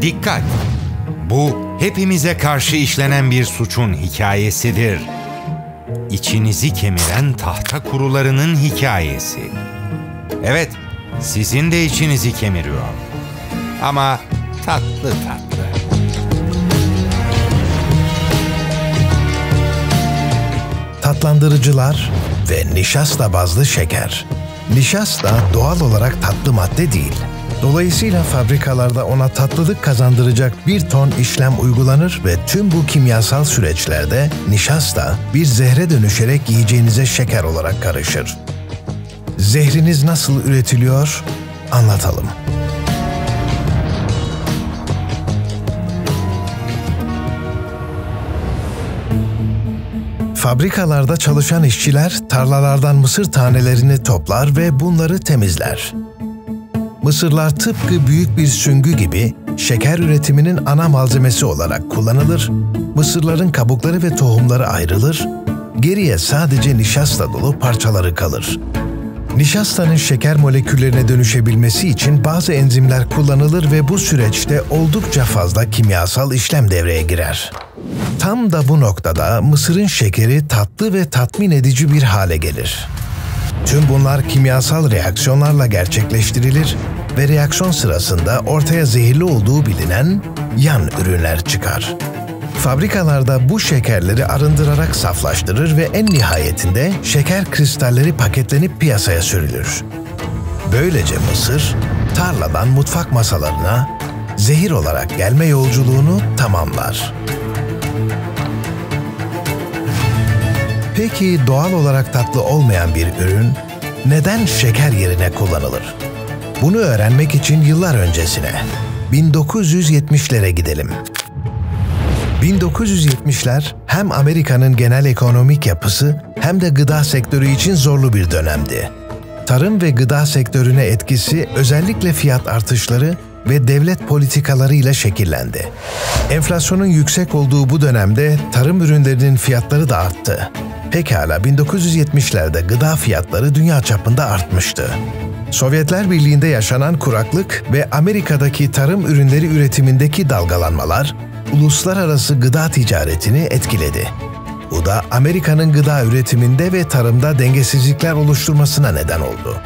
Dikkat! Bu hepimize karşı işlenen bir suçun hikayesidir. İçinizi kemiren tahta kurularının hikayesi. Evet, sizin de içinizi kemiriyor. Ama tatlı tatlı. Tatlandırıcılar ve nişasta bazlı şeker. Nişasta doğal olarak tatlı madde değil. Dolayısıyla fabrikalarda ona tatlılık kazandıracak bir ton işlem uygulanır ve tüm bu kimyasal süreçlerde nişasta bir zehre dönüşerek yiyeceğinize şeker olarak karışır. Zehriniz nasıl üretiliyor? Anlatalım. Fabrikalarda çalışan işçiler tarlalardan mısır tanelerini toplar ve bunları temizler. Mısırlar tıpkı büyük bir süngü gibi şeker üretiminin ana malzemesi olarak kullanılır, mısırların kabukları ve tohumları ayrılır, geriye sadece nişasta dolu parçaları kalır. Nişastanın şeker moleküllerine dönüşebilmesi için bazı enzimler kullanılır ve bu süreçte oldukça fazla kimyasal işlem devreye girer. Tam da bu noktada mısırın şekeri tatlı ve tatmin edici bir hale gelir. Tüm bunlar kimyasal reaksiyonlarla gerçekleştirilir ve reaksiyon sırasında ortaya zehirli olduğu bilinen yan ürünler çıkar. Fabrikalarda bu şekerleri arındırarak saflaştırır ve en nihayetinde şeker kristalleri paketlenip piyasaya sürülür. Böylece mısır, tarladan mutfak masalarına zehir olarak gelme yolculuğunu tamamlar. Peki doğal olarak tatlı olmayan bir ürün neden şeker yerine kullanılır? Bunu öğrenmek için yıllar öncesine, 1970'lere gidelim. 1970'ler hem Amerika'nın genel ekonomik yapısı hem de gıda sektörü için zorlu bir dönemdi. Tarım ve gıda sektörüne etkisi özellikle fiyat artışları ve devlet politikalarıyla şekillendi. Enflasyonun yüksek olduğu bu dönemde tarım ürünlerinin fiyatları da arttı. Pekala 1970'lerde gıda fiyatları dünya çapında artmıştı. Sovyetler Birliği'nde yaşanan kuraklık ve Amerika'daki tarım ürünleri üretimindeki dalgalanmalar uluslararası gıda ticaretini etkiledi. Bu da Amerika'nın gıda üretiminde ve tarımda dengesizlikler oluşturmasına neden oldu.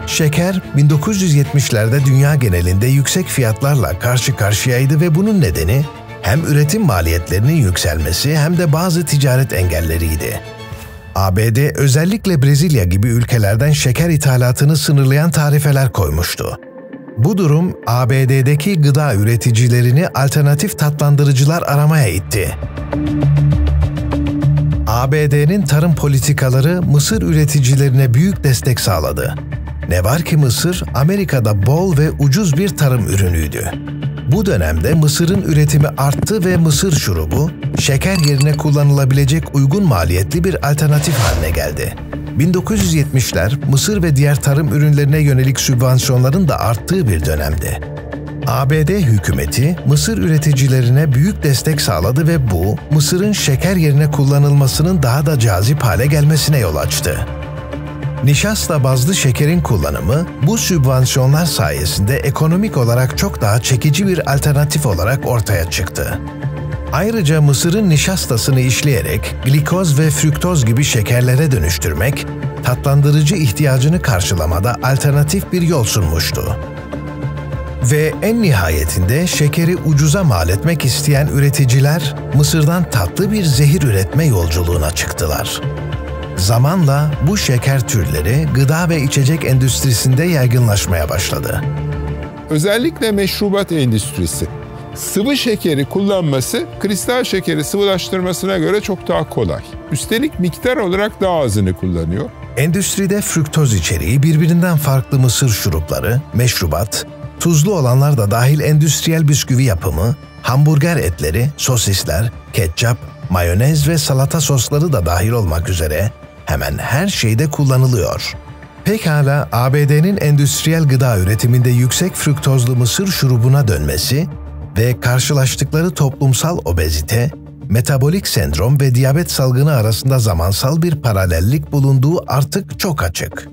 Şeker, 1970'lerde dünya genelinde yüksek fiyatlarla karşı karşıyaydı ve bunun nedeni hem üretim maliyetlerinin yükselmesi hem de bazı ticaret engelleriydi. ABD özellikle Brezilya gibi ülkelerden şeker ithalatını sınırlayan tarifeler koymuştu. Bu durum ABD'deki gıda üreticilerini alternatif tatlandırıcılar aramaya itti. ABD'nin tarım politikaları mısır üreticilerine büyük destek sağladı. Ne var ki mısır, Amerika'da bol ve ucuz bir tarım ürünüydü. Bu dönemde mısırın üretimi arttı ve mısır şurubu, şeker yerine kullanılabilecek uygun maliyetli bir alternatif haline geldi. 1970'ler, mısır ve diğer tarım ürünlerine yönelik sübvansiyonların da arttığı bir dönemdi. ABD hükümeti, mısır üreticilerine büyük destek sağladı ve bu, mısırın şeker yerine kullanılmasının daha da cazip hale gelmesine yol açtı. Nişasta bazlı şekerin kullanımı, bu sübvansiyonlar sayesinde ekonomik olarak çok daha çekici bir alternatif olarak ortaya çıktı. Ayrıca mısırın nişastasını işleyerek glikoz ve fruktoz gibi şekerlere dönüştürmek, tatlandırıcı ihtiyacını karşılamada alternatif bir yol sunmuştu. Ve en nihayetinde şekeri ucuza mal etmek isteyen üreticiler, mısırdan tatlı bir zehir üretme yolculuğuna çıktılar. Zamanla bu şeker türleri gıda ve içecek endüstrisinde yaygınlaşmaya başladı. Özellikle meşrubat endüstrisi. Sıvı şekeri kullanması kristal şekeri sıvılaştırmasına göre çok daha kolay. Üstelik miktar olarak daha azını kullanıyor. Endüstride fruktoz içeriği birbirinden farklı mısır şurupları, meşrubat, tuzlu olanlar da dahil endüstriyel bisküvi yapımı, hamburger etleri, sosisler, ketçap, mayonez ve salata sosları da dahil olmak üzere hemen her şeyde kullanılıyor. Pekala ABD'nin endüstriyel gıda üretiminde yüksek fruktozlu mısır şurubuna dönmesi ve karşılaştıkları toplumsal obezite, metabolik sendrom ve diyabet salgını arasında zamansal bir paralellik bulunduğu artık çok açık.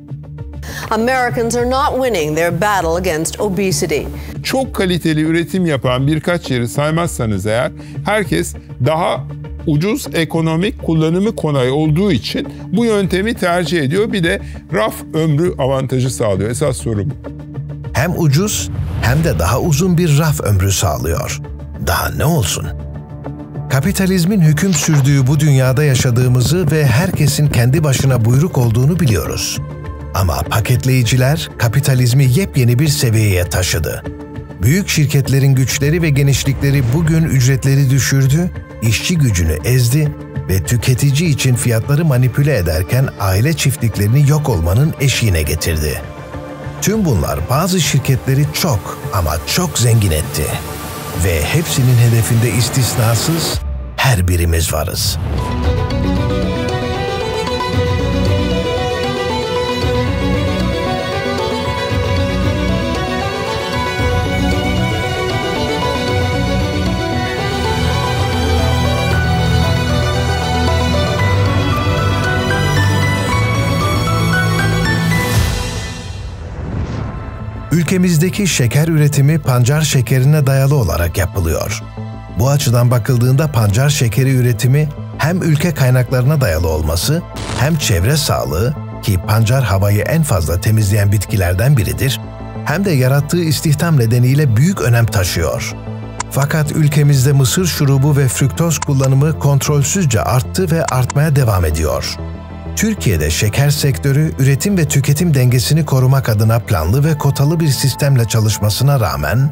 Americans are not winning their battle against obesity. Çok kaliteli üretim yapan birkaç yeri saymazsanız eğer, herkes daha ucuz, ekonomik, kullanımı kolay olduğu için bu yöntemi tercih ediyor. Bir de raf ömrü avantajı sağlıyor. Esas soru bu. Hem ucuz hem de daha uzun bir raf ömrü sağlıyor. Daha ne olsun? Kapitalizmin hüküm sürdüğü bu dünyada yaşadığımızı ve herkesin kendi başına buyruk olduğunu biliyoruz. Ama paketleyiciler kapitalizmi yepyeni bir seviyeye taşıdı. Büyük şirketlerin güçleri ve genişlikleri bugün ücretleri düşürdü, işçi gücünü ezdi ve tüketici için fiyatları manipüle ederken aile çiftliklerini yok olmanın eşiğine getirdi. Tüm bunlar bazı şirketleri çok ama çok zengin etti. Ve hepsinin hedefinde istisnasız her birimiz varız. Ülkemizdeki şeker üretimi pancar şekerine dayalı olarak yapılıyor. Bu açıdan bakıldığında pancar şekeri üretimi hem ülke kaynaklarına dayalı olması hem çevre sağlığı, ki pancar havayı en fazla temizleyen bitkilerden biridir, hem de yarattığı istihdam nedeniyle büyük önem taşıyor. Fakat ülkemizde mısır şurubu ve fruktoz kullanımı kontrolsüzce arttı ve artmaya devam ediyor. Türkiye'de şeker sektörü üretim ve tüketim dengesini korumak adına planlı ve kotalı bir sistemle çalışmasına rağmen,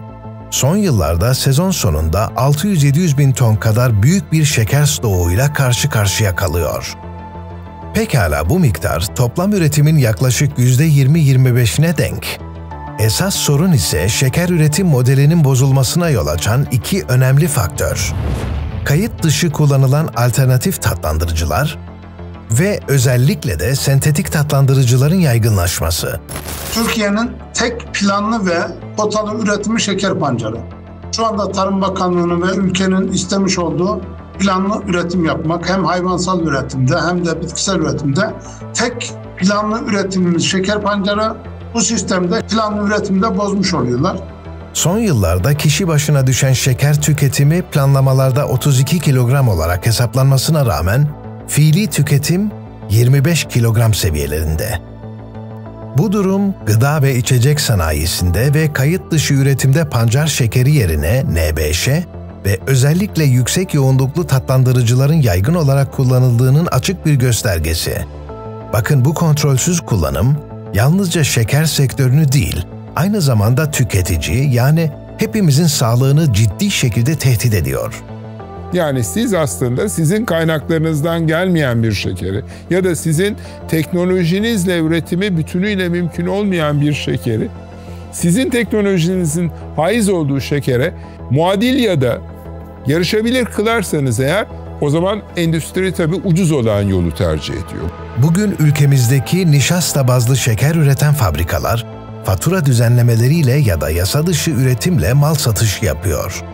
son yıllarda sezon sonunda 600-700 bin ton kadar büyük bir şeker stoğuyla karşı karşıya kalıyor. Pekala bu miktar toplam üretimin yaklaşık %20-25'ine denk. Esas sorun ise şeker üretim modelinin bozulmasına yol açan iki önemli faktör. Kayıt dışı kullanılan alternatif tatlandırıcılar ve özellikle de sentetik tatlandırıcıların yaygınlaşması. Türkiye'nin tek planlı ve kotalı üretimi şeker pancarı. Şu anda Tarım Bakanlığı'nın ve ülkenin istemiş olduğu planlı üretim yapmak, hem hayvansal üretimde hem de bitkisel üretimde tek planlı üretimimiz şeker pancarı. Bu sistemde planlı üretimde bozmuş oluyorlar. Son yıllarda kişi başına düşen şeker tüketimi planlamalarda 32 kilogram olarak hesaplanmasına rağmen fiili tüketim 25 kilogram seviyelerinde. Bu durum gıda ve içecek sanayisinde ve kayıt dışı üretimde pancar şekeri yerine NBŞ ve özellikle yüksek yoğunluklu tatlandırıcıların yaygın olarak kullanıldığının açık bir göstergesi. Bakın bu kontrolsüz kullanım yalnızca şeker sektörünü değil, aynı zamanda tüketici yani hepimizin sağlığını ciddi şekilde tehdit ediyor. Yani siz aslında sizin kaynaklarınızdan gelmeyen bir şekeri ya da sizin teknolojinizle üretimi bütünüyle mümkün olmayan bir şekeri, sizin teknolojinizin haiz olduğu şekere muadil ya da yarışabilir kılarsanız eğer, o zaman endüstri tabii ucuz olan yolu tercih ediyor. Bugün ülkemizdeki nişasta bazlı şeker üreten fabrikalar, fatura düzenlemeleriyle ya da yasa dışı üretimle mal satışı yapıyor.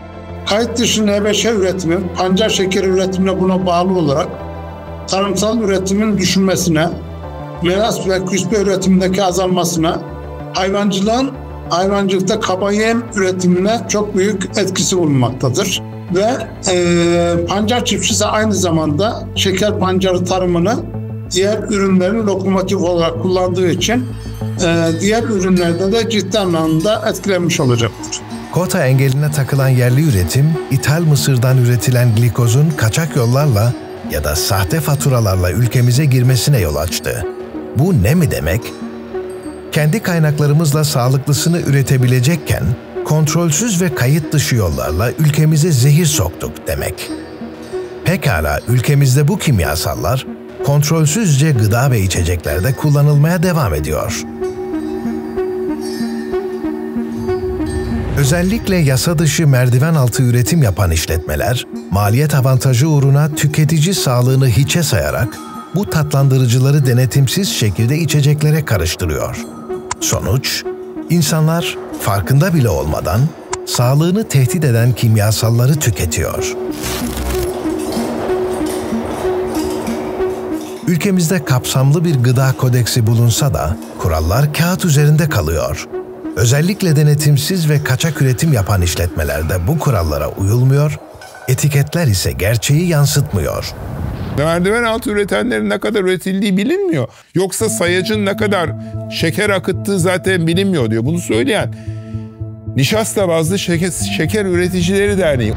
Kayıt dışı NBŞ üretimi, pancar şekeri üretimine buna bağlı olarak tarımsal üretimin düşürmesine, meras ve küspe üretimindeki azalmasına, hayvancılıkta kaba yem üretimine çok büyük etkisi bulunmaktadır. Ve pancar çiftçisi aynı zamanda şeker pancarı tarımını diğer ürünlerin lokomotif olarak kullandığı için diğer ürünlerde de ciddi anlamda etkilenmiş olacaktır. Kota engeline takılan yerli üretim, ithal mısırdan üretilen glikozun kaçak yollarla ya da sahte faturalarla ülkemize girmesine yol açtı. Bu ne mi demek? Kendi kaynaklarımızla sağlıklısını üretebilecekken, kontrolsüz ve kayıt dışı yollarla ülkemize zehir soktuk demek. Pekala, ülkemizde bu kimyasallar kontrolsüzce gıda ve içeceklerde kullanılmaya devam ediyor. Özellikle yasa dışı merdiven altı üretim yapan işletmeler, maliyet avantajı uğruna tüketici sağlığını hiçe sayarak bu tatlandırıcıları denetimsiz şekilde içeceklere karıştırıyor. Sonuç, insanlar farkında bile olmadan sağlığını tehdit eden kimyasalları tüketiyor. Ülkemizde kapsamlı bir gıda kodeksi bulunsa da kurallar kağıt üzerinde kalıyor. Özellikle denetimsiz ve kaçak üretim yapan işletmelerde bu kurallara uyulmuyor, etiketler ise gerçeği yansıtmıyor. Merdiven altı üretenlerin ne kadar üretildiği bilinmiyor. Yoksa sayacın ne kadar şeker akıttığı zaten bilinmiyor diyor. Bunu söyleyen Nişasta Bazlı Şeker Üreticileri Derneği.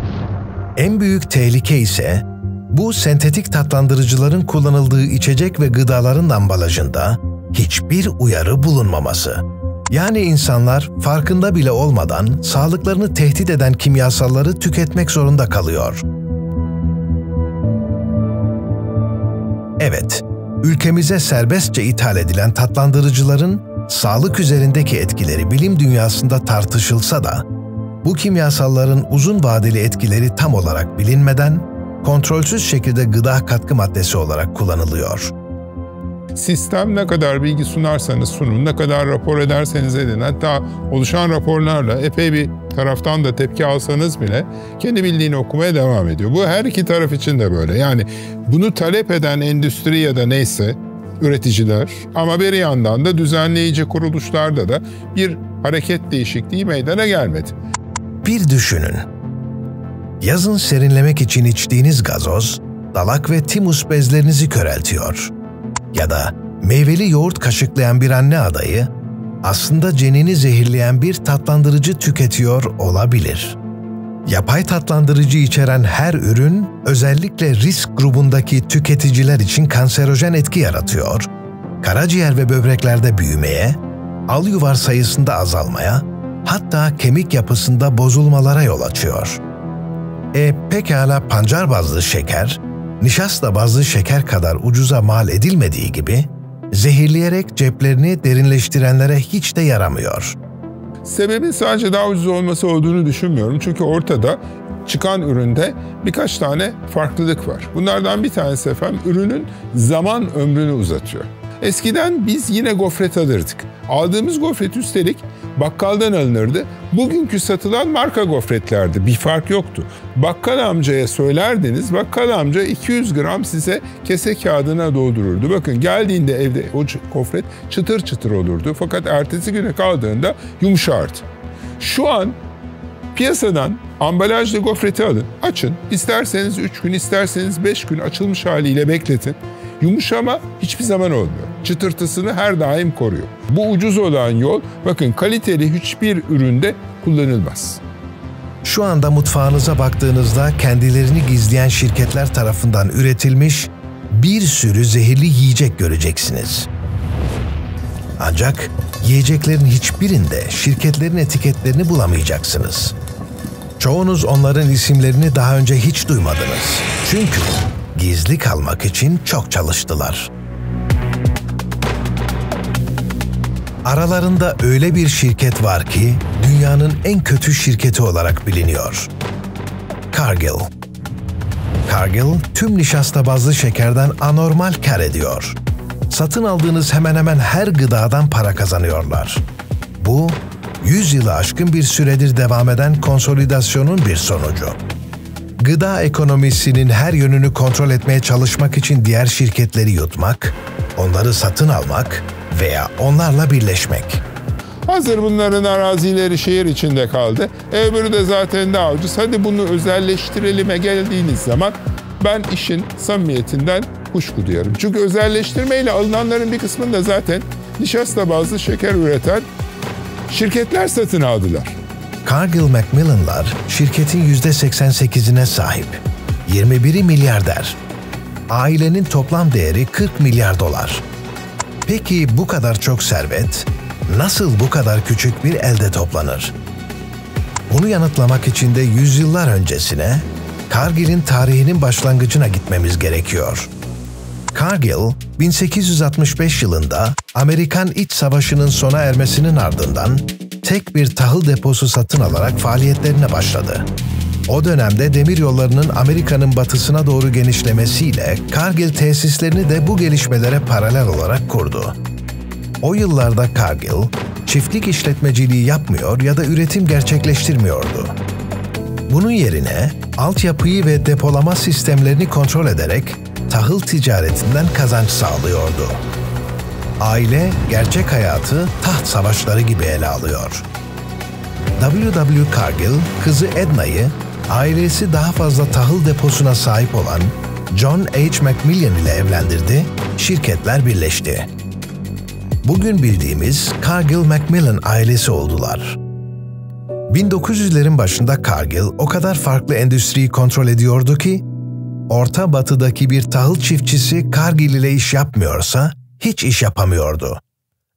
En büyük tehlike ise bu sentetik tatlandırıcıların kullanıldığı içecek ve gıdaların ambalajında hiçbir uyarı bulunmaması. Yani insanlar farkında bile olmadan sağlıklarını tehdit eden kimyasalları tüketmek zorunda kalıyor. Evet, ülkemize serbestçe ithal edilen tatlandırıcıların sağlık üzerindeki etkileri bilim dünyasında tartışılsa da, bu kimyasalların uzun vadeli etkileri tam olarak bilinmeden, kontrolsüz şekilde gıda katkı maddesi olarak kullanılıyor. Sistem ne kadar bilgi sunarsanız sunun, ne kadar rapor ederseniz edin, hatta oluşan raporlarla epey bir taraftan da tepki alsanız bile kendi bildiğini okumaya devam ediyor. Bu her iki taraf için de böyle. Yani bunu talep eden endüstri ya da neyse üreticiler ama bir yandan da düzenleyici kuruluşlarda da bir hareket değişikliği meydana gelmedi. Bir düşünün. Yazın serinlemek için içtiğiniz gazoz, dalak ve timus bezlerinizi köreltiyor. Ya da meyveli yoğurt kaşıklayan bir anne adayı, aslında cenini zehirleyen bir tatlandırıcı tüketiyor olabilir. Yapay tatlandırıcı içeren her ürün, özellikle risk grubundaki tüketiciler için kanserojen etki yaratıyor, karaciğer ve böbreklerde büyümeye, al yuvar sayısında azalmaya, hatta kemik yapısında bozulmalara yol açıyor. Pekala pancar bazlı şeker, nişasta bazlı şeker kadar ucuza mal edilmediği gibi, zehirleyerek ceplerini derinleştirenlere hiç de yaramıyor. Sebebin sadece daha ucuz olması olduğunu düşünmüyorum. Çünkü ortada çıkan üründe birkaç tane farklılık var. Bunlardan bir tanesi efendim ürünün zaman ömrünü uzatıyor. Eskiden biz yine gofret alırdık. Aldığımız gofret üstelik bakkaldan alınırdı. Bugünkü satılan marka gofretlerdi. Bir fark yoktu. Bakkal amcaya söylerdiniz, bakkal amca 200 gram size kese kağıdına doldururdu. Bakın geldiğinde evde o gofret çıtır çıtır olurdu. Fakat ertesi güne kaldığında yumuşardı. Şu an piyasadan ambalajlı gofreti alın, açın. İsterseniz 3 gün, isterseniz 5 gün açılmış haliyle bekletin. Yumuşama hiçbir zaman olmuyor. Çıtırtısını her daim koruyor. Bu ucuz olan yol, bakın kaliteli hiçbir üründe kullanılmaz. Şu anda mutfağınıza baktığınızda kendilerini gizleyen şirketler tarafından üretilmiş bir sürü zehirli yiyecek göreceksiniz. Ancak yiyeceklerin hiçbirinde şirketlerin etiketlerini bulamayacaksınız. Çoğunuz onların isimlerini daha önce hiç duymadınız. Çünkü gizli kalmak için çok çalıştılar. Aralarında öyle bir şirket var ki dünyanın en kötü şirketi olarak biliniyor. Cargill. Cargill tüm nişasta bazlı şekerden anormal kar ediyor. Satın aldığınız hemen hemen her gıdadan para kazanıyorlar. Bu 100 yılı aşkın bir süredir devam eden konsolidasyonun bir sonucu. Gıda ekonomisinin her yönünü kontrol etmeye çalışmak için diğer şirketleri yutmak, onları satın almak veya onlarla birleşmek. Hazır bunların arazileri şehir içinde kaldı. Öbürü de zaten daha ucuz. Hadi bunu özelleştirelim'e geldiğiniz zaman ben işin samimiyetinden kuşku duyarım. Çünkü özelleştirmeyle alınanların bir kısmını da zaten nişasta bazlı şeker üreten şirketler satın aldılar. Cargill Macmillan'lar şirketin %88'ine sahip. 21'i milyarder. Ailenin toplam değeri 40 milyar dolar. Peki bu kadar çok servet nasıl bu kadar küçük bir elde toplanır? Bunu yanıtlamak için de yüzyıllar öncesine, Cargill'in tarihinin başlangıcına gitmemiz gerekiyor. Cargill, 1865 yılında Amerikan İç Savaşı'nın sona ermesinin ardından tek bir tahıl deposu satın alarak faaliyetlerine başladı. O dönemde demiryollarının Amerika'nın batısına doğru genişlemesiyle Cargill tesislerini de bu gelişmelere paralel olarak kurdu. O yıllarda Cargill, çiftlik işletmeciliği yapmıyor ya da üretim gerçekleştirmiyordu. Bunun yerine altyapıyı ve depolama sistemlerini kontrol ederek tahıl ticaretinden kazanç sağlıyordu. Aile, gerçek hayatı taht savaşları gibi ele alıyor. W.W. Cargill, kızı Edna'yı, ailesi daha fazla tahıl deposuna sahip olan John H. Macmillan ile evlendirdi, şirketler birleşti. Bugün bildiğimiz Cargill-Macmillan ailesi oldular. 1900'lerin başında Cargill o kadar farklı endüstriyi kontrol ediyordu ki, Orta Batı'daki bir tahıl çiftçisi Cargill ile iş yapmıyorsa hiç iş yapamıyordu.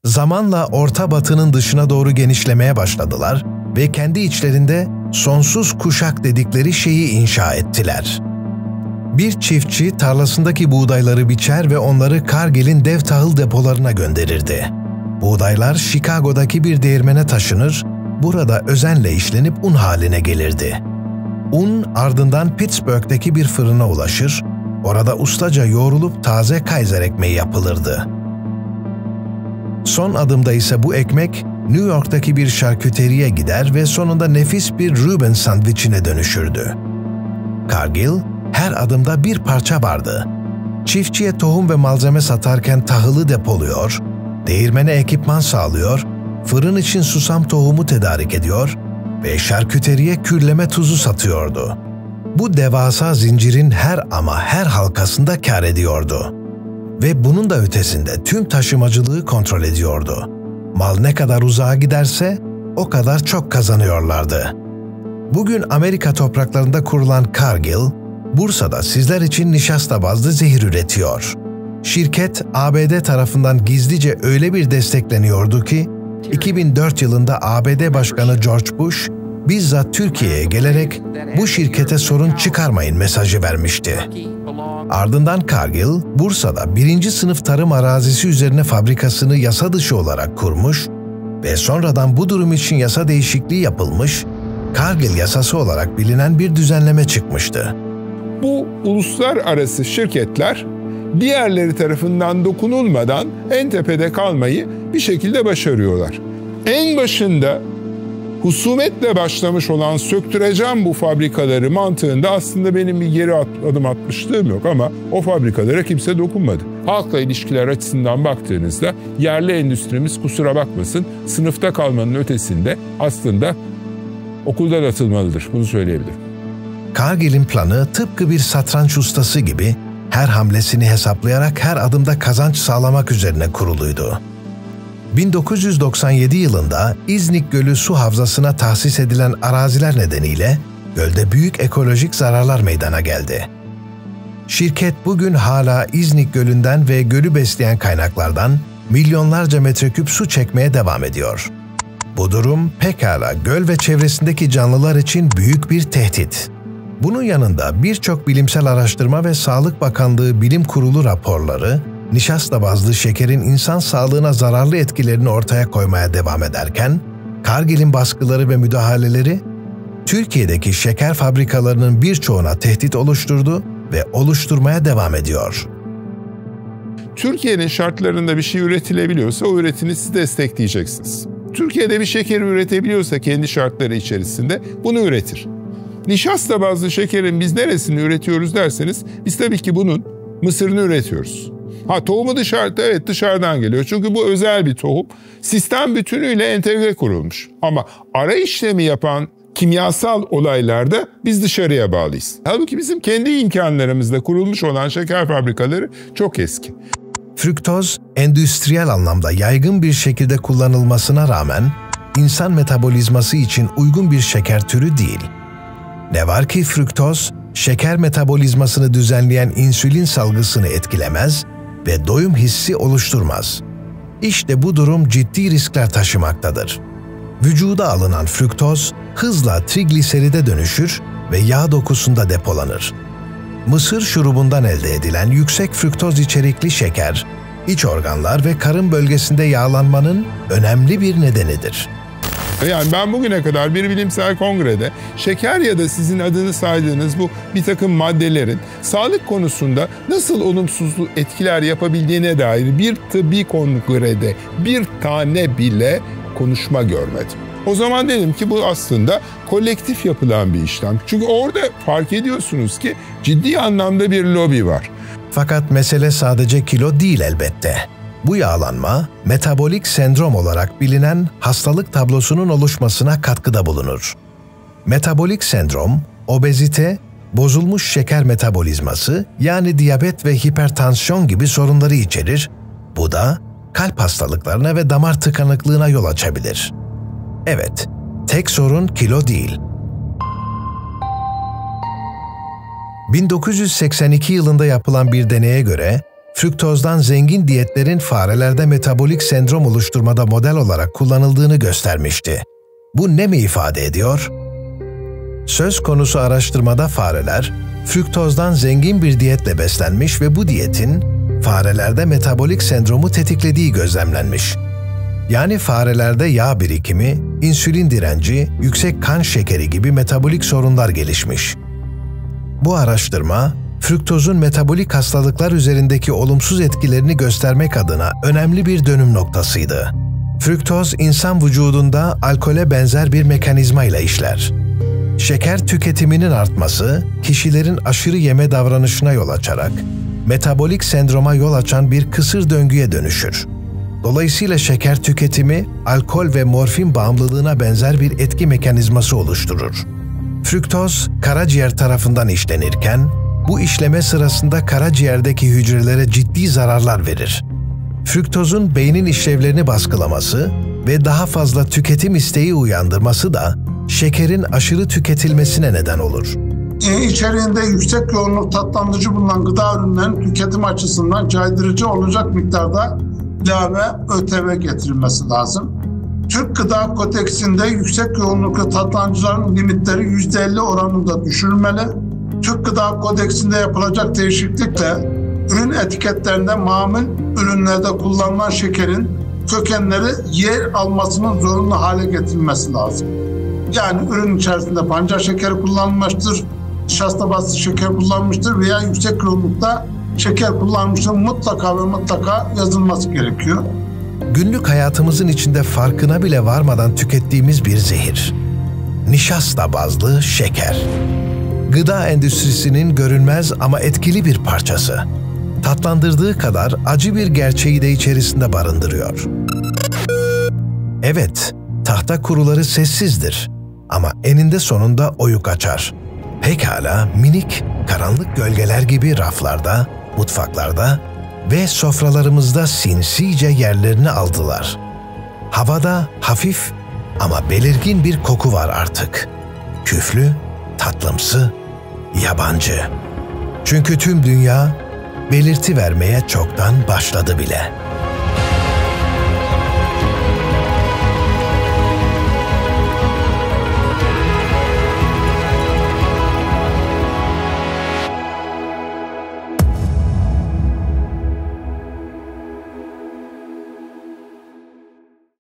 Zamanla Orta Batı'nın dışına doğru genişlemeye başladılar ve kendi içlerinde sonsuz kuşak dedikleri şeyi inşa ettiler. Bir çiftçi tarlasındaki buğdayları biçer ve onları Cargill'in dev tahıl depolarına gönderirdi. Buğdaylar Chicago'daki bir değirmene taşınır, burada özenle işlenip un haline gelirdi. Un ardından Pittsburgh'deki bir fırına ulaşır, orada ustaca yoğrulup taze Kaiser ekmeği yapılırdı. Son adımda ise bu ekmek New York'taki bir şarküteriye gider ve sonunda nefis bir Reuben sandviçine dönüşürdü. Cargill, her adımda bir parça vardı. Çiftçiye tohum ve malzeme satarken tahılı depoluyor, değirmene ekipman sağlıyor, fırın için susam tohumu tedarik ediyor ve şarküteriye kürleme tuzu satıyordu. Bu devasa zincirin her halkasında kâr ediyordu. Ve bunun da ötesinde tüm taşımacılığı kontrol ediyordu. Mal ne kadar uzağa giderse o kadar çok kazanıyorlardı. Bugün Amerika topraklarında kurulan Cargill, Bursa'da sizler için nişasta bazlı zehir üretiyor. Şirket ABD tarafından gizlice öyle bir destekleniyordu ki, 2004 yılında ABD Başkanı George Bush, bizzat Türkiye'ye gelerek bu şirkete sorun çıkarmayın mesajı vermişti. Ardından Cargill, Bursa'da 1. sınıf tarım arazisi üzerine fabrikasını yasa dışı olarak kurmuş ve sonradan bu durum için yasa değişikliği yapılmış, Cargill yasası olarak bilinen bir düzenleme çıkmıştı. Bu uluslararası şirketler diğerleri tarafından dokunulmadan en tepede kalmayı bir şekilde başarıyorlar. En başında husumetle başlamış olan söktüreceğim bu fabrikaları mantığında aslında benim bir geri adım atmışlığım yok ama o fabrikalara kimse dokunmadı. Halkla ilişkiler açısından baktığınızda yerli endüstrimiz kusura bakmasın sınıfta kalmanın ötesinde aslında okuldan atılmalıdır. Bunu söyleyebilirim. Cargill'in planı tıpkı bir satranç ustası gibi her hamlesini hesaplayarak her adımda kazanç sağlamak üzerine kuruluydu. 1997 yılında İznik Gölü su havzasına tahsis edilen araziler nedeniyle gölde büyük ekolojik zararlar meydana geldi. Şirket bugün hala İznik Gölü'nden ve gölü besleyen kaynaklardan milyonlarca metreküp su çekmeye devam ediyor. Bu durum pekala göl ve çevresindeki canlılar için büyük bir tehdit. Bunun yanında birçok bilimsel araştırma ve Sağlık Bakanlığı Bilim Kurulu raporları, nişasta bazlı şekerin insan sağlığına zararlı etkilerini ortaya koymaya devam ederken, Cargill'in baskıları ve müdahaleleri, Türkiye'deki şeker fabrikalarının birçoğuna tehdit oluşturdu ve oluşturmaya devam ediyor. Türkiye'nin şartlarında bir şey üretilebiliyorsa o üretimi siz destekleyeceksiniz. Türkiye'de bir şeker üretebiliyorsa kendi şartları içerisinde bunu üretir. Nişasta bazlı şekerin biz neresini üretiyoruz derseniz biz tabii ki bunun mısırını üretiyoruz. Tohumu dışarıdan geliyor. Çünkü bu özel bir tohum. Sistem bütünüyle entegre kurulmuş. Ama ara işlemi yapan kimyasal olaylarda biz dışarıya bağlıyız. Halbuki bizim kendi imkanlarımızda kurulmuş olan şeker fabrikaları çok eski. Fruktoz, endüstriyel anlamda yaygın bir şekilde kullanılmasına rağmen insan metabolizması için uygun bir şeker türü değil. Ne var ki fruktoz, şeker metabolizmasını düzenleyen insülin salgısını etkilemez ve doyum hissi oluşturmaz. İşte bu durum ciddi riskler taşımaktadır. Vücuda alınan fruktoz hızla trigliseride dönüşür ve yağ dokusunda depolanır. Mısır şurubundan elde edilen yüksek fruktoz içerikli şeker, iç organlar ve karın bölgesinde yağlanmanın önemli bir nedenidir. Yani ben bugüne kadar bir bilimsel kongrede şeker ya da sizin adını saydığınız bu bir takım maddelerin sağlık konusunda nasıl olumsuz etkiler yapabildiğine dair bir tıbbi kongrede bir tane bile konuşma görmedim. O zaman dedim ki bu aslında kolektif yapılan bir işlem. Çünkü orada fark ediyorsunuz ki ciddi anlamda bir lobi var. Fakat mesele sadece kilo değil elbette. Bu yağlanma, metabolik sendrom olarak bilinen hastalık tablosunun oluşmasına katkıda bulunur. Metabolik sendrom, obezite, bozulmuş şeker metabolizması yani diyabet ve hipertansiyon gibi sorunları içerir. Bu da kalp hastalıklarına ve damar tıkanıklığına yol açabilir. Evet, tek sorun kilo değil. 1982 yılında yapılan bir deneye göre, fruktozdan zengin diyetlerin farelerde metabolik sendrom oluşturmada model olarak kullanıldığını göstermişti. Bu ne mi ifade ediyor? Söz konusu araştırmada fareler, fruktozdan zengin bir diyetle beslenmiş ve bu diyetin farelerde metabolik sendromu tetiklediği gözlemlenmiş. Yani farelerde yağ birikimi, insülin direnci, yüksek kan şekeri gibi metabolik sorunlar gelişmiş. Bu araştırma, fruktozun metabolik hastalıklar üzerindeki olumsuz etkilerini göstermek adına önemli bir dönüm noktasıydı. Fruktoz, insan vücudunda alkole benzer bir mekanizma ile işler. Şeker tüketiminin artması, kişilerin aşırı yeme davranışına yol açarak, metabolik sendroma yol açan bir kısır döngüye dönüşür. Dolayısıyla şeker tüketimi, alkol ve morfin bağımlılığına benzer bir etki mekanizması oluşturur. Fruktoz, karaciğer tarafından işlenirken, bu işleme sırasında karaciğerdeki hücrelere ciddi zararlar verir. Fruktozun beynin işlevlerini baskılaması ve daha fazla tüketim isteği uyandırması da şekerin aşırı tüketilmesine neden olur. İçeriğinde yüksek yoğunluk tatlandırıcı bulunan gıda ürünlerinin tüketim açısından caydırıcı olacak miktarda ilave ÖTV getirilmesi lazım. Türk Gıda Kodeksinde yüksek yoğunluklu tatlandırıcıların limitleri %50 oranında düşürülmeli. Türk Gıda Kodeksinde yapılacak değişiklikle ürün etiketlerinde mamul ürünlerde kullanılan şekerin kökenleri yer almasının zorunlu hale getirilmesi lazım. Yani ürün içerisinde pancar şekeri kullanılmıştır, nişasta bazlı şeker kullanılmıştır veya yüksek yoğunlukta şeker kullanılmıştır mutlaka ve mutlaka yazılması gerekiyor. Günlük hayatımızın içinde farkına bile varmadan tükettiğimiz bir zehir. Nişasta bazlı şeker. Gıda endüstrisinin görünmez ama etkili bir parçası. Tatlandırdığı kadar acı bir gerçeği de içerisinde barındırıyor. Evet, tahta kuruları sessizdir ama eninde sonunda oyuk açar. Pekala minik, karanlık gölgeler gibi raflarda, mutfaklarda ve sofralarımızda sinsice yerlerini aldılar. Havada hafif ama belirgin bir koku var artık. Küflü, tatlımsı, yabancı. Çünkü tüm dünya belirti vermeye çoktan başladı bile.